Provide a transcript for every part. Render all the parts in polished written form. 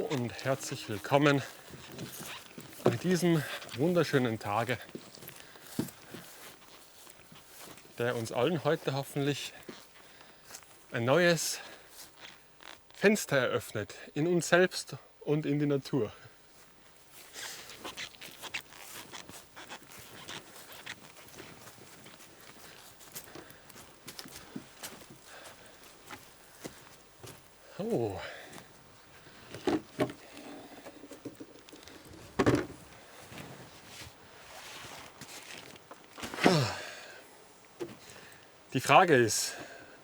und herzlich willkommen an diesem wunderschönen Tage, der uns allen heute hoffentlich ein neues Fenster eröffnet in uns selbst und in die Natur. Oh. Die Frage ist,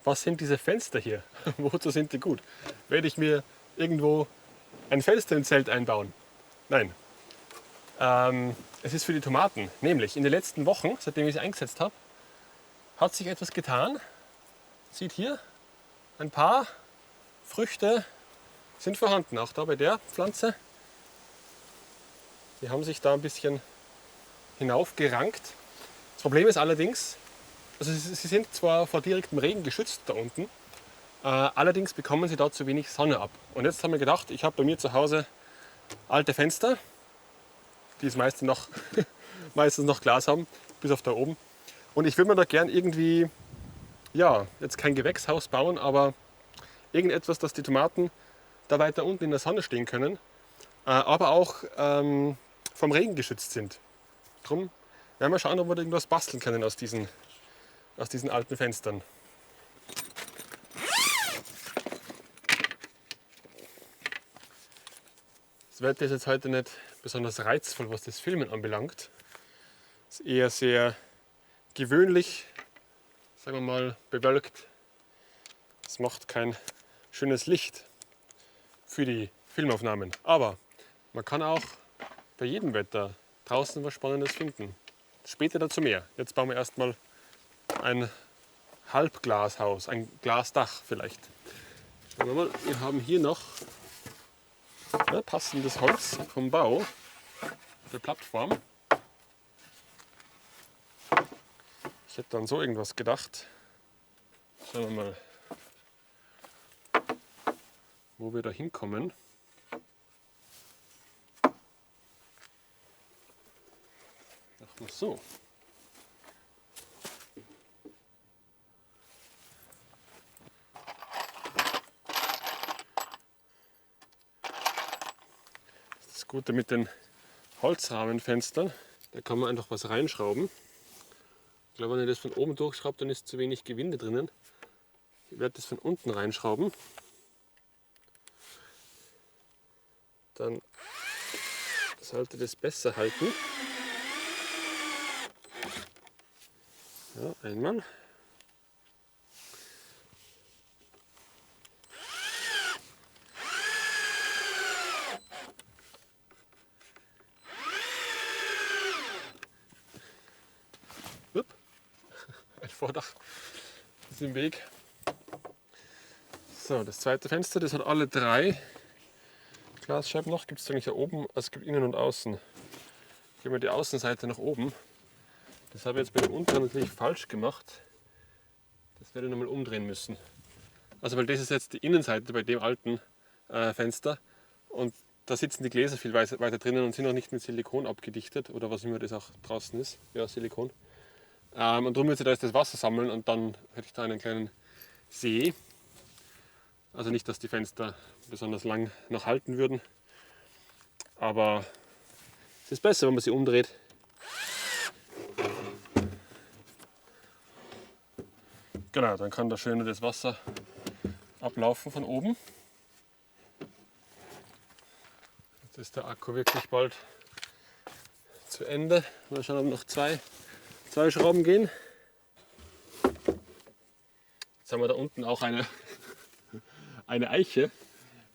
was sind diese Fenster hier? Wozu sind die gut? Werde ich mir irgendwo ein Fenster im Zelt einbauen? Nein. Es ist für die Tomaten. Nämlich in den letzten Wochen, seitdem ich sie eingesetzt habe, hat sich etwas getan. Sieht hier, ein paar Früchte sind vorhanden, auch da bei der Pflanze. Die haben sich da ein bisschen hinaufgerankt. Das Problem ist allerdings, also sie sind zwar vor direktem Regen geschützt da unten, allerdings bekommen sie da zu wenig Sonne ab. Und jetzt haben wir gedacht, ich habe bei mir zu Hause alte Fenster, die es meistens noch Glas haben, bis auf da oben. Und ich würde mir da gern irgendwie, ja, jetzt kein Gewächshaus bauen, aber irgendetwas, dass die Tomaten da weiter unten in der Sonne stehen können, aber auch vom Regen geschützt sind. Drum werden wir schauen, ob wir irgendwas basteln können aus diesen alten Fenstern. Das Wetter ist jetzt heute nicht besonders reizvoll, was das Filmen anbelangt. Es ist eher sehr gewöhnlich, sagen wir mal, bewölkt. Es macht kein schönes Licht für die Filmaufnahmen. Aber man kann auch bei jedem Wetter draußen was Spannendes finden. Später dazu mehr. Jetzt bauen wir erstmal ein Halbglashaus, ein Glasdach vielleicht. Schauen wir mal, wir haben hier noch passendes Holz vom Bau für Plattform. Ich hätte dann so irgendwas gedacht. Schauen wir mal, wo wir da hinkommen. Machen wir so. Das Gute mit den Holzrahmenfenstern, da kann man einfach was reinschrauben. Ich glaube, wenn ihr das von oben durchschraubt, dann ist zu wenig Gewinde drinnen. Ich werde das von unten reinschrauben. Dann sollte das besser halten. Ja, einmal. Ein Vordach ist im Weg. So, das zweite Fenster, das hat alle drei Glasscheiben noch. Gibt es eigentlich da oben, also es gibt innen und außen. Gehen wir die Außenseite nach oben. Das habe ich jetzt bei dem unteren natürlich falsch gemacht. Das werde ich nochmal umdrehen müssen. Also weil das ist jetzt die Innenseite bei dem alten Fenster und da sitzen die Gläser viel weiter drinnen und sind noch nicht mit Silikon abgedichtet oder was immer das auch draußen ist. Ja, Silikon. Und darum würde ich da jetzt das Wasser sammeln und dann hätte ich da einen kleinen See. Also nicht, dass die Fenster besonders lang noch halten würden, aber es ist besser, wenn man sie umdreht. Genau, dann kann da schön das Wasser ablaufen von oben. Jetzt ist der Akku wirklich bald zu Ende. Mal schauen, ob noch zwei Schrauben gehen. Jetzt haben wir da unten auch eine Eiche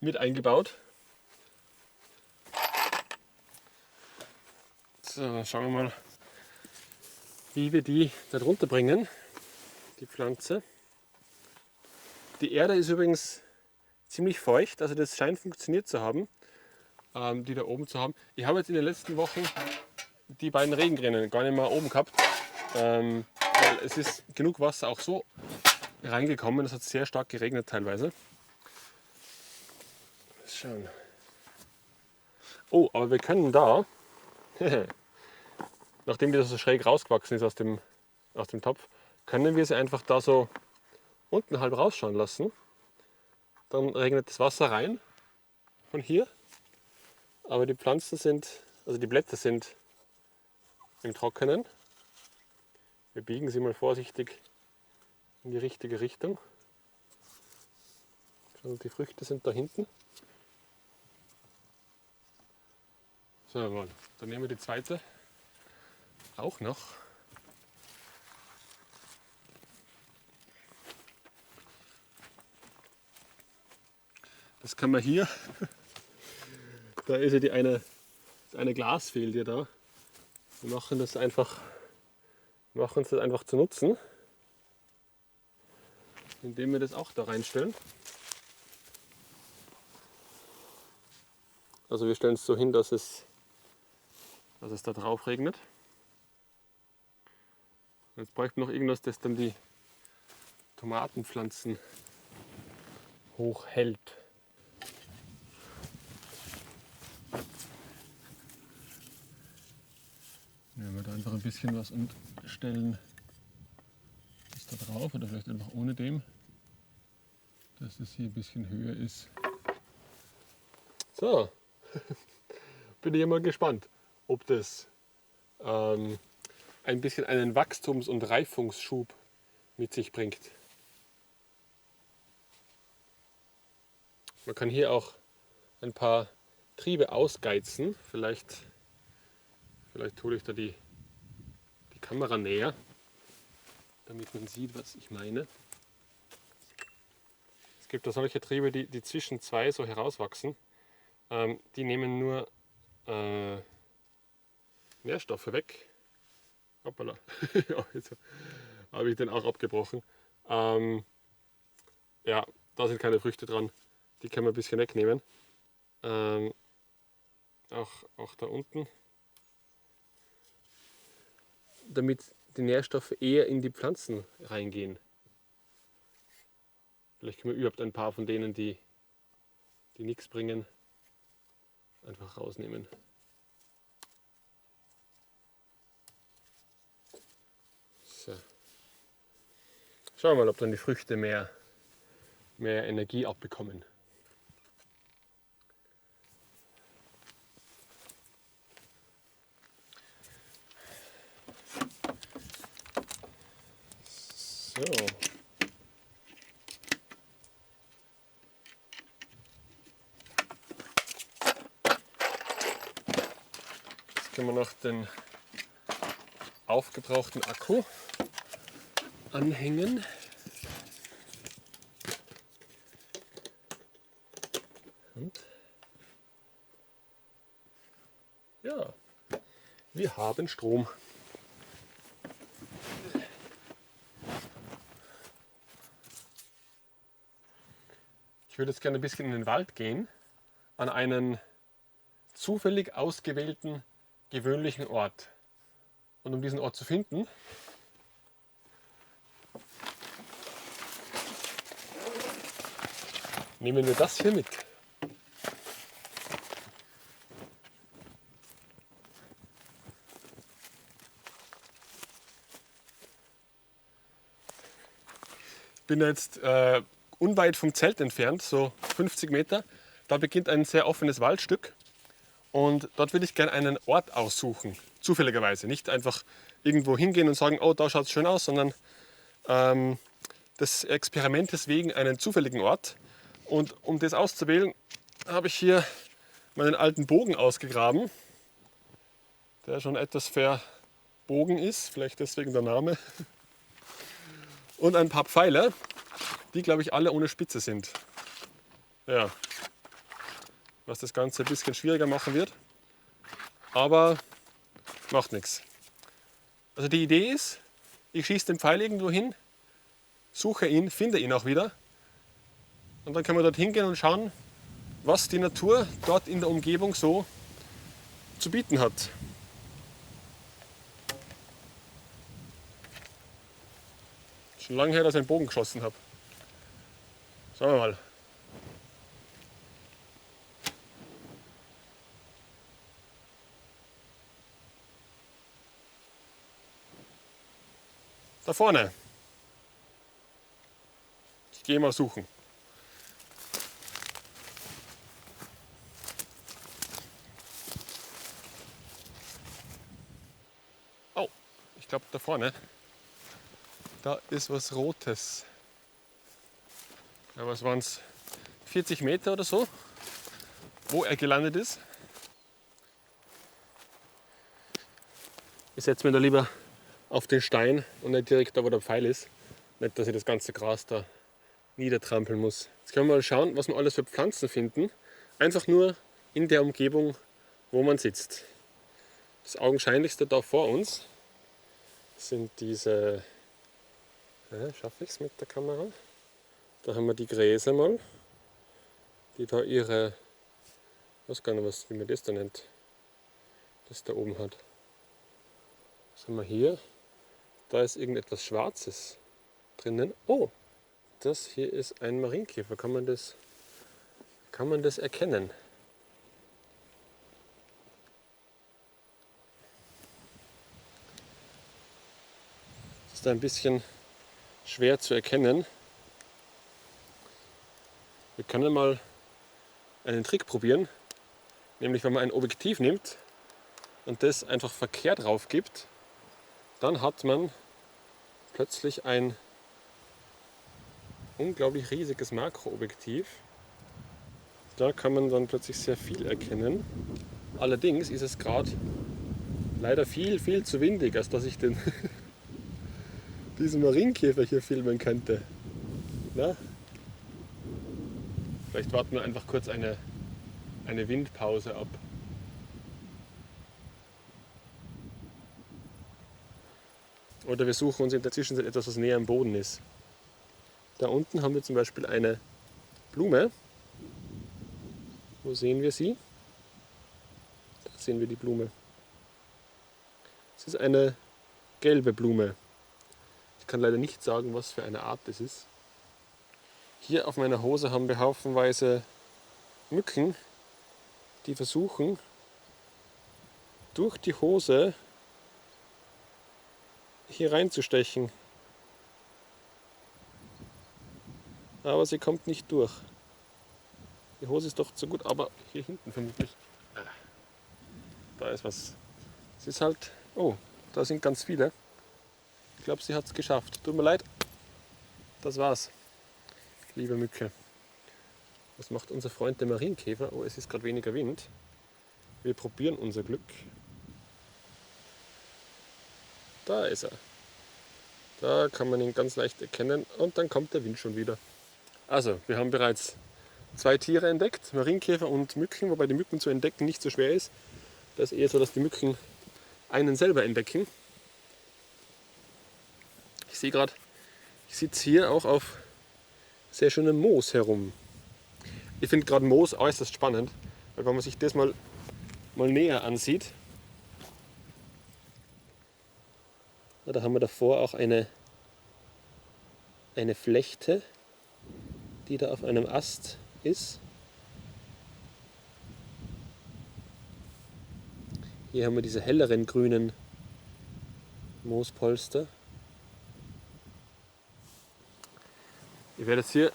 mit eingebaut. So, dann schauen wir mal, wie wir die da drunter bringen, die Pflanze. Die Erde ist übrigens ziemlich feucht, also das scheint funktioniert zu haben, die da oben zu haben. Ich habe jetzt in den letzten Wochen die beiden Regenrinnen gar nicht mehr oben gehabt, weil es ist genug Wasser auch so reingekommen. Es hat sehr stark geregnet teilweise. Mal schauen. Oh, aber wir können da, nachdem die das so schräg rausgewachsen ist aus dem Topf, können wir sie einfach da so unten halb rausschauen lassen. Dann regnet das Wasser rein von hier. Aber die Pflanzen sind, also die Blätter sind im Trockenen. Wir biegen sie mal vorsichtig in die richtige Richtung. Die Früchte sind da hinten. So, dann nehmen wir die zweite auch noch. Das kann man hier, da ist ja eine Glasfolie da. Wir machen es einfach zu nutzen, indem wir das auch da reinstellen. Also wir stellen es so hin, dass es da drauf regnet. Jetzt bräuchte man noch irgendwas, das dann die Tomatenpflanzen hochhält. Nehmen wir da einfach ein bisschen was und stellen das da drauf oder vielleicht einfach ohne dem, dass es hier ein bisschen höher ist. So, bin ich mal gespannt, ob das ein bisschen einen Wachstums- und Reifungsschub mit sich bringt. Man kann hier auch ein paar Triebe ausgeizen. Vielleicht hole ich da die Kamera näher, damit man sieht, was ich meine. Es gibt da solche Triebe, die zwischen zwei so herauswachsen. Die nehmen nur Nährstoffe weg. Hoppala. Ja, jetzt habe ich den auch abgebrochen. Ja, da sind keine Früchte dran. Die können wir ein bisschen wegnehmen. Auch da unten. Damit die Nährstoffe eher in die Pflanzen reingehen. Vielleicht können wir überhaupt ein paar von denen, die nichts bringen, einfach rausnehmen. So. Schauen wir mal, ob dann die Früchte mehr Energie abbekommen. So. Jetzt können wir noch den aufgebrauchten Akku anhängen. Und ja, wir haben Strom. Ich würde jetzt gerne ein bisschen in den Wald gehen, an einen zufällig ausgewählten, gewöhnlichen Ort. Und um diesen Ort zu finden, nehmen wir das hier mit. Ich bin jetzt unweit vom Zelt entfernt, so 50 Meter. Da beginnt ein sehr offenes Waldstück. Und dort würde ich gerne einen Ort aussuchen, zufälligerweise. Nicht einfach irgendwo hingehen und sagen, oh, da schaut es schön aus, sondern des Experimentes wegen einen zufälligen Ort. Und um das auszuwählen, habe ich hier meinen alten Bogen ausgegraben, der schon etwas verbogen ist, vielleicht deswegen der Name. Und ein paar Pfeiler, die, glaube ich, alle ohne Spitze sind. Ja, was das Ganze ein bisschen schwieriger machen wird, aber macht nichts. Also die Idee ist, ich schieße den Pfeil irgendwo hin, suche ihn, finde ihn auch wieder und dann können wir dort hingehen und schauen, was die Natur dort in der Umgebung so zu bieten hat. Schon lange her, dass ich einen Bogen geschossen habe. Schauen wir mal. Da vorne. Ich gehe mal suchen. Oh, ich glaube da vorne. Da ist was Rotes. Ja, was waren es? 40 Meter oder so, wo er gelandet ist. Ich setze mir da lieber auf den Stein und nicht direkt da, wo der Pfeil ist. Nicht, dass ich das ganze Gras da niedertrampeln muss. Jetzt können wir mal schauen, was wir alles für Pflanzen finden. Einfach nur in der Umgebung, wo man sitzt. Das augenscheinlichste da vor uns sind diese, schaffe ich es mit der Kamera? Da haben wir die Gräser mal, die da ihre, ich weiß gar nicht, wie man das da nennt, das da oben hat. Was haben wir hier? Da ist irgendetwas Schwarzes drinnen. Oh, das hier ist ein Marienkäfer. Kann man das erkennen? Das ist ein bisschen schwer zu erkennen. Wir können mal einen Trick probieren, nämlich wenn man ein Objektiv nimmt und das einfach verkehrt drauf gibt, dann hat man plötzlich ein unglaublich riesiges Makroobjektiv. Da kann man dann plötzlich sehr viel erkennen. Allerdings ist es gerade leider viel zu windig, als dass ich diesen Marienkäfer hier filmen könnte. Na? Vielleicht warten wir einfach kurz eine Windpause ab. Oder wir suchen uns in der Zwischenzeit etwas, was näher am Boden ist. Da unten haben wir zum Beispiel eine Blume. Wo sehen wir sie? Da sehen wir die Blume. Es ist eine gelbe Blume. Ich kann leider nicht sagen, was für eine Art das ist. Hier auf meiner Hose haben wir haufenweise Mücken, die versuchen, durch die Hose hier reinzustechen. Aber sie kommt nicht durch. Die Hose ist doch zu gut, aber hier hinten vermutlich. Da ist was. Es ist halt. Oh, da sind ganz viele. Ich glaube, sie hat es geschafft. Tut mir leid. Das war's. Liebe Mücke. Was macht unser Freund der Marienkäfer? Oh, es ist gerade weniger Wind. Wir probieren unser Glück. Da ist er. Da kann man ihn ganz leicht erkennen und dann kommt der Wind schon wieder. Also, wir haben bereits 2 Tiere entdeckt, Marienkäfer und Mücken, wobei die Mücken zu entdecken nicht so schwer ist. Das ist eher so, dass die Mücken einen selber entdecken. Ich sehe gerade, ich sitze hier auch auf sehr schönem Moos herum. Ich finde gerade Moos äußerst spannend, weil wenn man sich das mal näher ansieht, ja, da haben wir davor auch eine Flechte, die da auf einem Ast ist. Hier haben wir diese helleren grünen Moospolster. Ich werde jetzt hier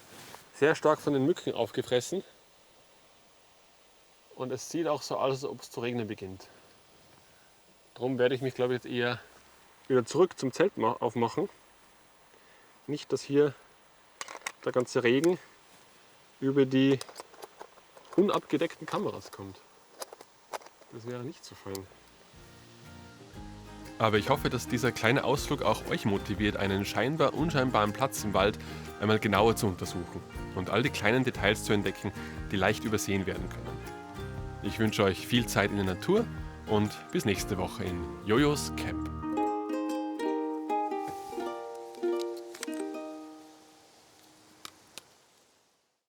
sehr stark von den Mücken aufgefressen. Und es sieht auch so aus, als ob es zu regnen beginnt. Darum werde ich mich, glaube ich, jetzt eher wieder zurück zum Zelt aufmachen. Nicht, dass hier der ganze Regen über die unabgedeckten Kameras kommt. Das wäre nicht so fein. Aber ich hoffe, dass dieser kleine Ausflug auch euch motiviert, einen scheinbar unscheinbaren Platz im Wald einmal genauer zu untersuchen und all die kleinen Details zu entdecken, die leicht übersehen werden können. Ich wünsche euch viel Zeit in der Natur und bis nächste Woche in Jojos Camp.